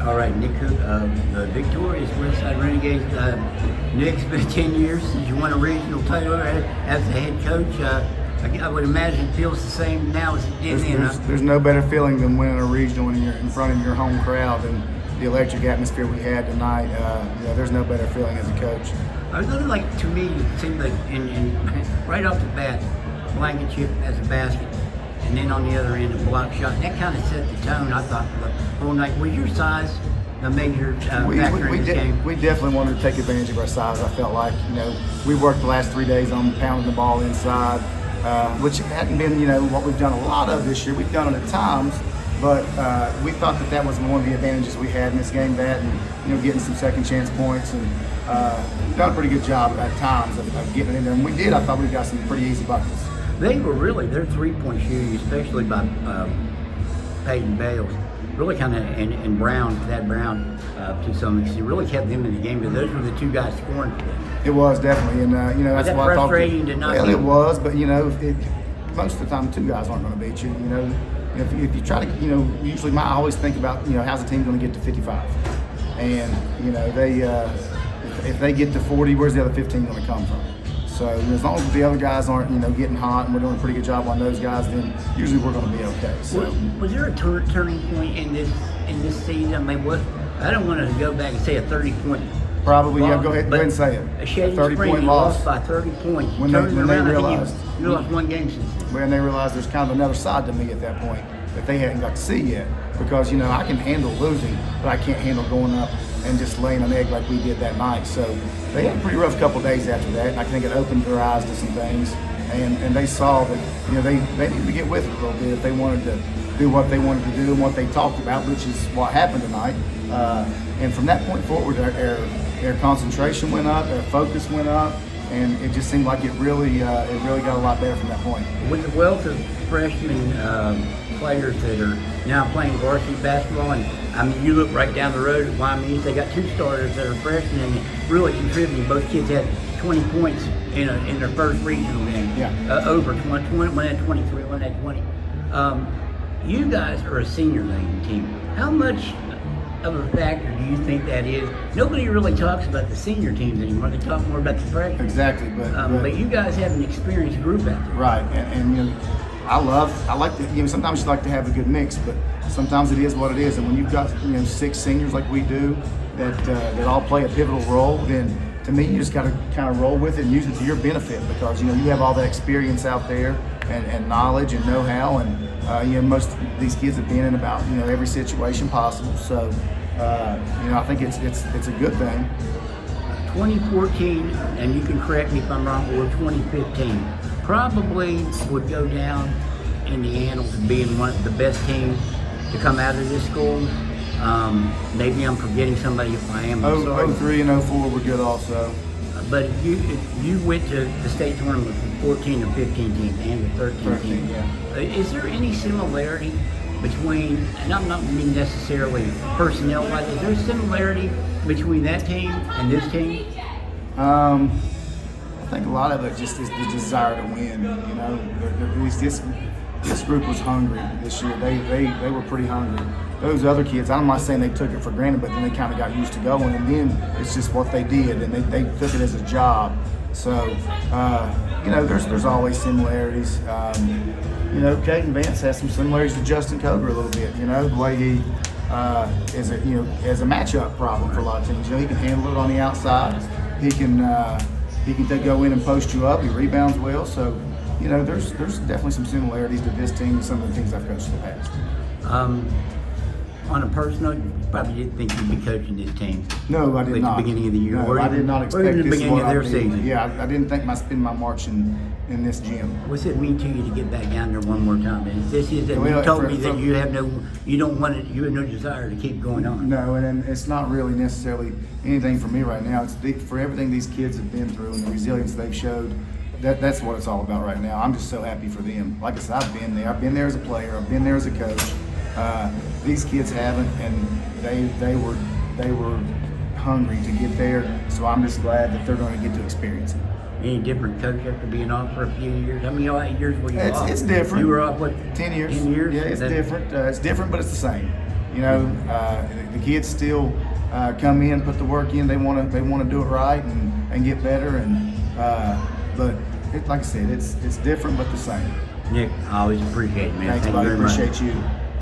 All right, Nick Cook, the victorious Westside Renegades. Nick, it's been 10 years since you won a regional title as the head coach. I would imagine it feels the same now as it did then. There's no better feeling than winning a regional when you're in front of your home crowd and the electric atmosphere we had tonight. There's no better feeling as a coach. I was looking like, to me, it seemed like right off the bat, blanket chip as a basket, and then on the other end, a block shot. That kind of set the tone, I thought, for the whole night. Was your size a major factor in this game? We definitely wanted to take advantage of our size. I felt like, we worked the last 3 days on pounding the ball inside, which hadn't been, what we've done a lot of this year. We've done it at times, but we thought that was one of the advantages we had in this game, and getting some second chance points, and we've done a pretty good job at times of getting it in there. And we did. I thought we got some pretty easy buckets. They were really, their three-point shooting, especially by Peyton Bales, really kind of, and Brown, Thad Brown, to some extent, really kept them in the game. Because those were the two guys scoring for them. It was definitely, and that's that why I thought. Frustrating to not. Well, it was, but most of the time, two guys aren't going to beat you. If you try to, usually I always think about, how's the team going to get to 55, and if they get to 40, where's the other 15 going to come from? So as long as the other guys aren't, getting hot, and we're doing a pretty good job on those guys, then usually we're going to be okay. So was there a turning point in this season? I mean, I don't want to go back and say a 30-point. Probably, yeah. Go ahead and say it. A Shady 30-point loss loss by 30 points. When they realized you lost one game since then. When they realized there's kind of another side to me at that point that they hadn't got to see yet, because I can handle losing, but I can't handle going up and just laying an egg like we did that night. So they had a pretty rough couple of days after that, and I think it opened their eyes to some things, and they saw that they needed to get with it a little bit if they wanted to do what they wanted to do and what they talked about, which is what happened tonight. And from that point forward, their concentration went up, their focus went up, and it just seemed like it really got a lot better from that point. With the wealth of freshman players that are now playing varsity basketball, and I mean, you look right down the road at Wyoming East, they got two starters that are freshmen and really contributing. Both kids had 20 points in their first regional game. Yeah. Over 20, one had 23, one had 20. You guys are a senior-laden team. How much of a factor do you think that is? Nobody really talks about the senior teams anymore. They talk more about the freshmen. Exactly, but you guys have an experienced group out there. Right, and I like to, sometimes you like to have a good mix, but sometimes it is what it is. And when you've got 6 seniors like we do that all play a pivotal role, then to me you just got to kind of roll with it and use it to your benefit, because you have all that experience out there and knowledge and know-how, and most of these kids have been in about every situation possible. So I think it's a good thing. 2014, and you can correct me if I'm wrong, or 2015, probably would go down in the annals of being one of the best teams to come out of this school. Maybe I'm forgetting somebody if I am. I'm sorry. 03 and 04 were good also. But if you went to the state tournament with 14 or 15 teams and the 13 teams, yeah. Is there any similarity between, and I'm not meaning necessarily personnel-wise, is there a similarity between that team and this team? I think a lot of it just is the desire to win. This group was hungry this year. They were pretty hungry. Those other kids, I'm not saying they took it for granted, but then they kind of got used to going, and then it's just what they did, and they took it as a job. So, there's always similarities. Caden Vance has some similarities to Justin Coger a little bit. The way he is a matchup problem for a lot of teams. He can handle it on the outside. He can go in and post you up. He rebounds well. So, there's definitely some similarities to this team and some of the teams I've coached in the past. On a personal, you probably didn't think you'd be coaching this team. No, I did not. At the beginning of the year. No, I did not expect this. Or in the this beginning is of their season. Yeah, I didn't think I spend my March in this gym. What's it mean to you to get back down there one more time? And you told me that you have no desire to keep going on. No, and it's not really necessarily anything for me right now. It's for everything these kids have been through and the resilience they've showed. That's what it's all about right now. I'm just so happy for them. Like I said, I've been there. I've been there as a player. I've been there as a coach. These kids haven't, and they were hungry to get there. So I'm just glad that they're going to get to experience it. Any different coach after being off for a few years? I mean, how many years were you off? It's different. You were off, what, 10 years? 10 years? Yeah, it's different. It's different, but it's the same. You know, the kids still come in, put the work in. They want to do it right and get better. And but like I said, it's different but the same. Nick, I always appreciate it, man. Thanks, Thank buddy. you very much. Appreciate you.